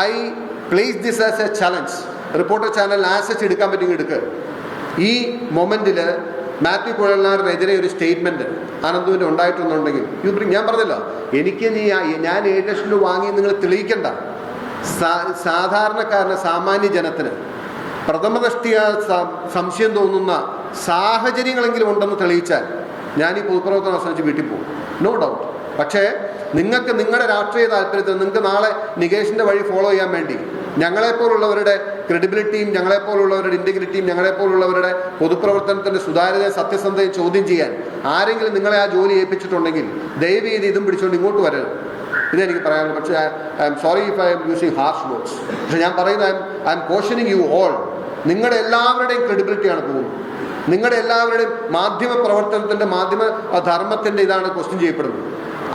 I place this as A challenge. Reporter channel as such എടുക്കാൻ പറ്റുമെങ്കിൽ എടുക്കുക. ഈ മൊമെന്റിൽ മാത്യു കുഴൽനാടനെതിരെ ഒരു സ്റ്റേറ്റ്മെന്റ് അനന്തുവിൻ്റെ ഉണ്ടായിട്ടുണ്ടെങ്കിൽ ഞാൻ പറഞ്ഞല്ലോ, എനിക്ക് ഞാൻ 7 ലക്ഷം രൂപ വാങ്ങി നിങ്ങൾ തെളിയിക്കണ്ട. സാധാരണക്കാരന്, സാമാന്യ ജനത്തിന് പ്രഥമദൃഷ്ടിയ സംശയം തോന്നുന്ന സാഹചര്യങ്ങളെങ്കിലും ഉണ്ടെന്ന് തെളിയിച്ചാൽ ഞാൻ ഈ പൊതുപ്രവർത്തനം അവസാനിച്ച് വീട്ടിൽ പോകും, നോ ഡൗട്ട്. പക്ഷേ നിങ്ങൾക്ക് നിങ്ങളുടെ രാഷ്ട്രീയ താല്പര്യത്തിൽ നിങ്ങൾക്ക് നാളെ നികേഷിൻ്റെ വഴി ഫോളോ ചെയ്യാൻ വേണ്ടി ഞങ്ങളെപ്പോലുള്ളവരുടെ ക്രെഡിബിലിറ്റിയും ഞങ്ങളെപ്പോലുള്ളവരുടെ ഇൻറ്റഗ്രിറ്റിയും ഞങ്ങളെപ്പോലുള്ളവരുടെ പൊതുപ്രവർത്തനത്തിൻ്റെ സുതാര്യതയും സത്യസന്ധതയും ചോദ്യം ചെയ്യാൻ ആരെങ്കിലും നിങ്ങളെ ആ ജോലി ഏൽപ്പിച്ചിട്ടുണ്ടെങ്കിൽ ദയവ് ചെയ്ത് ഇതും പിടിച്ചുകൊണ്ട് ഇങ്ങോട്ട് വരരുത്. ഇതെനിക്ക് പറയാനുള്ളൂ. പക്ഷേ I am sorry if I M using harsh words. പക്ഷെ ഞാൻ പറയുന്നത് ഐ എം കോഷനിങ് യു ഓൾ. നിങ്ങളുടെ എല്ലാവരുടെയും ക്രെഡിബിലിറ്റിയാണ് പോകുന്നത്. നിങ്ങളുടെ എല്ലാവരുടെയും മാധ്യമ പ്രവർത്തനത്തിൻ്റെ, മാധ്യമ ധർമ്മത്തിൻ്റെ ഇതാണ് ക്വസ്റ്റ്യൻ ചെയ്യപ്പെടുന്നത്.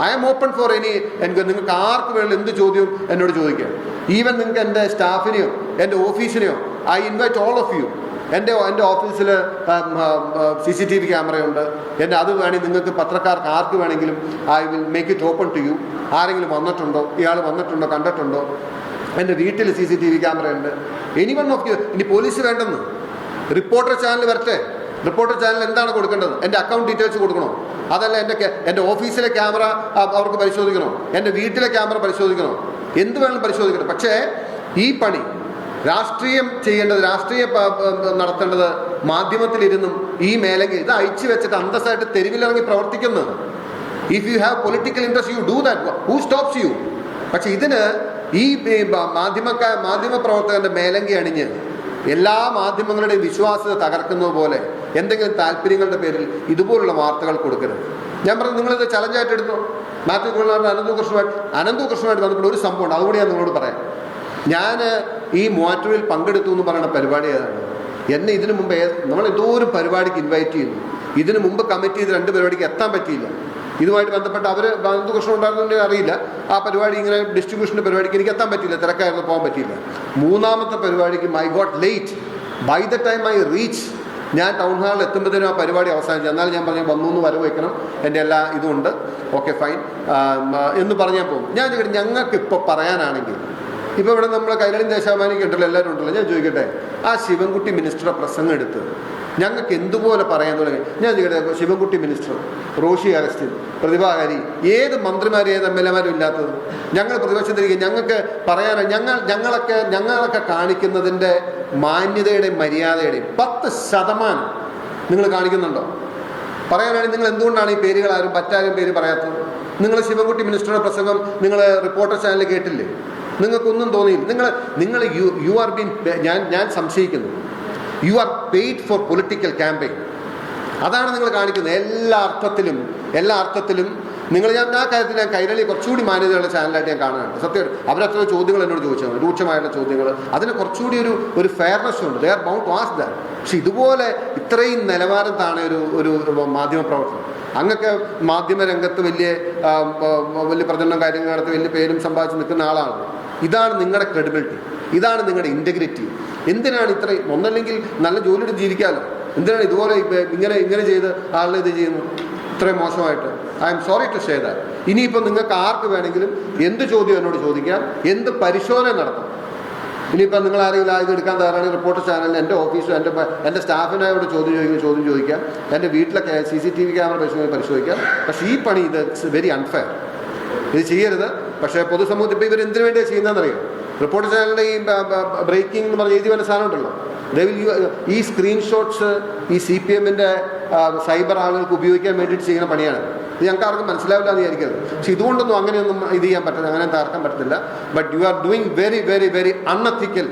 ഐ എം ഓപ്പൺ ഫോർ നിങ്ങൾക്ക് ആർക്ക് വേണമെങ്കിലും എന്ത് ചോദ്യവും എന്നോട് ചോദിക്കാം. ഈവൻ നിങ്ങൾക്ക് എൻ്റെ സ്റ്റാഫിനെയോ എൻ്റെ ഓഫീസിനെയോ I invite all of you. എൻ്റെ ഓഫീസിൽ CCTV ക്യാമറയുണ്ട്. അത് വേണമെങ്കിൽ നിങ്ങൾക്ക് പത്രക്കാർക്ക് ആർക്ക് വേണമെങ്കിലും I will make it open to you. ആരെങ്കിലും വന്നിട്ടുണ്ടോ, ഇയാൾ വന്നിട്ടുണ്ടോ, കണ്ടിട്ടുണ്ടോ? എൻ്റെ വീട്ടിൽ CCTV ക്യാമറയുണ്ട്. Anyone of you. ഇനി പോലീസ് വേണ്ടെന്ന് റിപ്പോർട്ടർ ചാനൽ വരട്ടെ. റിപ്പോർട്ടർ ചാനൽ എന്താണ് കൊടുക്കേണ്ടത്? എൻ്റെ അക്കൗണ്ട് ഡീറ്റെയിൽസ് കൊടുക്കണോ? അതല്ല എൻ്റെ ഓഫീസിലെ ക്യാമറ അവർക്ക് പരിശോധിക്കണോ? എൻ്റെ വീട്ടിലെ ക്യാമറ പരിശോധിക്കണോ? എന്ത് വേണം പരിശോധിക്കണം. പക്ഷേ ഈ പണി രാഷ്ട്രീയം ചെയ്യേണ്ടത്, രാഷ്ട്രീയം നടത്തേണ്ടത് മാധ്യമത്തിലിരുന്നും ഈ മേലെങ്കിൽ ഇത് അയച്ചു വെച്ചിട്ട് അന്തസ്സായിട്ട് തെരുവിലിറങ്ങി പ്രവർത്തിക്കുന്നത്. If you have political interest you do that. Who stops you? പക്ഷെ ഇതിന് ഈ മാധ്യമ പ്രവർത്തകന്റെ മേലങ്കി അണിഞ്ഞ് എല്ലാ മാധ്യമങ്ങളുടെയും വിശ്വാസ്യത തകർക്കുന്നത് പോലെ എന്തെങ്കിലും താല്പര്യങ്ങളുടെ പേരിൽ ഇതുപോലുള്ള വാർത്തകൾ കൊടുക്കരുത്. ഞാൻ പറഞ്ഞു, നിങ്ങളിത് ചലഞ്ചായിട്ട് എടുത്തു. മാത്യു കുഴൽനാടൻ അനന്തുകൃഷ്ണനുമായിട്ട് ബന്ധപ്പെട്ട ഒരു സംഭവമുണ്ട്, അതുകൂടി ഞാൻ നിങ്ങളോട് പറയാം. ഞാൻ ഈ മൂവാറ്റൂരിൽ പങ്കെടുത്തു എന്ന് പറയുന്ന പരിപാടി ഏതാണ്? എന്നെ ഇതിനു മുമ്പ് നമ്മൾ എന്തോ ഒരു പരിപാടിക്ക് ഇൻവൈറ്റ് ചെയ്യുന്നു. ഇതിനു മുമ്പ് കമ്മിറ്റ് ചെയ്ത് 2 പരിപാടിക്ക് എത്താൻ പറ്റിയില്ല. ഇതുമായിട്ട് ബന്ധപ്പെട്ട് അനന്തുകൃഷ്ണൻ ഉണ്ടായിരുന്നുണ്ടെങ്കിൽ അറിയില്ല. ആ പരിപാടി ഇങ്ങനെ ഡിസ്ട്രിബ്യൂഷൻ്റെ പരിപാടിക്ക് എനിക്ക് എത്താൻ പറ്റിയില്ല, തിരക്കായിരുന്നു, പോകാൻ പറ്റിയില്ല. 3ാമത്തെ പരിപാടിക്ക് I got late. By the time I reach, ഞാൻ ടൗൺ ഹാളിൽ എത്തുമ്പോഴത്തേനും ആ പരിപാടി അവസാനിച്ചു. എന്നാലും ഞാൻ പറഞ്ഞു, വന്നു എന്ന് വരവ് വയ്ക്കണം, എൻ്റെ എല്ലാ ഇതുമുണ്ട്, ഓക്കെ ഫൈൻ എന്ന് പറഞ്ഞാൽ പോകും. ഞാൻ ചോദിക്കട്ടെ, ഞങ്ങൾക്ക് ഇപ്പോൾ പറയാനാണെങ്കിൽ ഇപ്പോൾ ഇവിടെ നമ്മളെ കൈരളി ദേശാഭിമാനിക്ക് ഉണ്ടല്ലോ, എല്ലാവരും ഉണ്ടല്ലോ. ഞാൻ ചോദിക്കട്ടെ, ആ ശിവൻകുട്ടി മിനിസ്റ്ററുടെ പ്രസംഗം എടുത്ത് ഞങ്ങൾക്ക് എന്തുപോലെ പറയാൻ തുടങ്ങി? ഞാൻ ചോദിക്കട്ടെ, ശിവൻകുട്ടി മിനിസ്റ്റർ, റോഷി അഗസ്റ്റിൻ, പ്രതിഭാകാരി, ഏത് മന്ത്രിമാരും ഏത് MLA-മാരും ഇല്ലാത്തത്? ഞങ്ങൾ പ്രതിപക്ഷത്തിരിക്കും. ഞങ്ങൾക്ക് പറയാൻ ഞങ്ങളൊക്കെ കാണിക്കുന്നതിൻ്റെ മാന്യതയുടെയും മര്യാദയുടെയും 10% നിങ്ങൾ കാണിക്കുന്നുണ്ടോ? പറയാനാണെങ്കിൽ നിങ്ങൾ എന്തുകൊണ്ടാണ് ഈ പേരുകൾ മറ്റാരും പേര് പറയാത്തത്? നിങ്ങൾ ശിവൻകുട്ടി മിനിസ്റ്ററുടെ പ്രസംഗം നിങ്ങൾ റിപ്പോർട്ടർ ചാനലിൽ കേട്ടില്ലേ? നിങ്ങൾക്കൊന്നും തോന്നിയില്ല. നിങ്ങൾ യു ആർ ബീൻ, ഞാൻ സംശയിക്കുന്നു, you are paid for political campaign. അതാണ് നിങ്ങൾ കാണിക്കുന്നത് എല്ലാ അർത്ഥത്തിലും. ഞാൻ കാര്യത്തിൽ ഞാൻ കൈരളി കുറച്ചുകൂടി മാന്യതയുള്ള ചാനലായിട്ട് ഞാൻ കാണുന്നുണ്ട്. സത്യം, അവരത്ര ചോദ്യങ്ങൾ എന്നോട് ചോദിച്ചു, രൂക്ഷമായിട്ടുള്ള ചോദ്യങ്ങൾ. അതിന് കുറച്ചുകൂടി ഒരു ഫെയർനെസ് ഉണ്ട്. They are bound to ask that. പക്ഷെ ഇതുപോലെ ഇത്രയും നിലവാരം താണ ഒരു മാധ്യമ പ്രവർത്തനം, അങ്ങൊക്കെ മാധ്യമരംഗത്ത് വലിയ പ്രചരണം കാര്യങ്ങൾ നടത്തി വലിയ പേരും സമ്പാദിച്ച് നിൽക്കുന്ന ആളാണ്. ഇതാണ് നിങ്ങളുടെ ക്രെഡിബിലിറ്റി, ഇതാണ് നിങ്ങളുടെ ഇൻറ്റഗ്രിറ്റി. എന്തിനാണ് ഇത്രയും? ഒന്നല്ലെങ്കിൽ നല്ല ജോലിയുടെ ജീവിക്കാമല്ലോ, എന്തിനാണ് ഇതുപോലെ ഇങ്ങനെ ചെയ്ത് ആളുകൾ ഇത് ചെയ്യുന്നു ഇത്രയും മോശമായിട്ട്? I'm sorry to say that. ഇനിയിപ്പോൾ നിങ്ങൾക്ക് ആർക്ക് വേണമെങ്കിലും എന്ത് ചോദ്യം എന്നോട് ചോദിക്കാം, എന്ത് പരിശോധന നടത്താം. ഇനിയിപ്പോൾ നിങ്ങൾ ആരെങ്കിലും ഇത് എടുക്കാൻ തയ്യാറാണെങ്കിൽ റിപ്പോർട്ടർ ചാനലിൽ എൻ്റെ ഓഫീസും എൻ്റെ സ്റ്റാഫിനോട് ചോദ്യം ചോദിക്കാം. എൻ്റെ വീട്ടിലെ CCTV ക്യാമറ പരിശോധിക്കാം. പക്ഷേ ഈ പണി ഇത് ഇറ്റ്സ് വെരി അൺഫെയർ. ഇത് ചെയ്യരുത്. പക്ഷേ പൊതുസമൂഹത്തിൽ ഇപ്പോൾ ഇവർ എന്തിനു വേണ്ടിയാണ് ചെയ്യുന്നതെന്നറിയാം? റിപ്പോർട്ടർ ചാനലിൻ്റെ ഈ ബ്രേക്കിംഗ് എന്ന് പറഞ്ഞ എഴുതി വരുന്ന സാധനം ഉണ്ടല്ലോ, ഈ സ്ക്രീൻഷോട്ട്സ് ഈ CPM-ൻ്റെ സൈബർ ആളുകൾക്ക് ഉപയോഗിക്കാൻ വേണ്ടിയിട്ട് ചെയ്യുന്ന പണിയാണ്. ഇത് ഞങ്ങൾക്ക് ആർക്കും മനസ്സിലാവില്ല എന്ന് വിചാരിക്കരുത്. പക്ഷെ ഇതുകൊണ്ടൊന്നും അങ്ങനെയൊന്നും ഇത് ചെയ്യാൻ പറ്റില്ല, അങ്ങനെ തകർക്കാൻ പറ്റത്തില്ല. But you are doing very very very unethical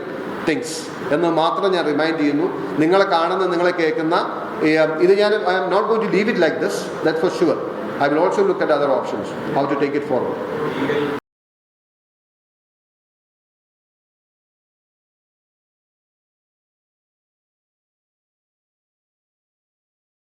things എന്ന് മാത്രം ഞാൻ റിമൈൻഡ് ചെയ്യുന്നു. നിങ്ങളെ കാണുന്ന, നിങ്ങളെ കേൾക്കുന്ന ഇത് ഞാൻ I am not going to leave it like this, that for sure. I will also look at other options, how to take it forward.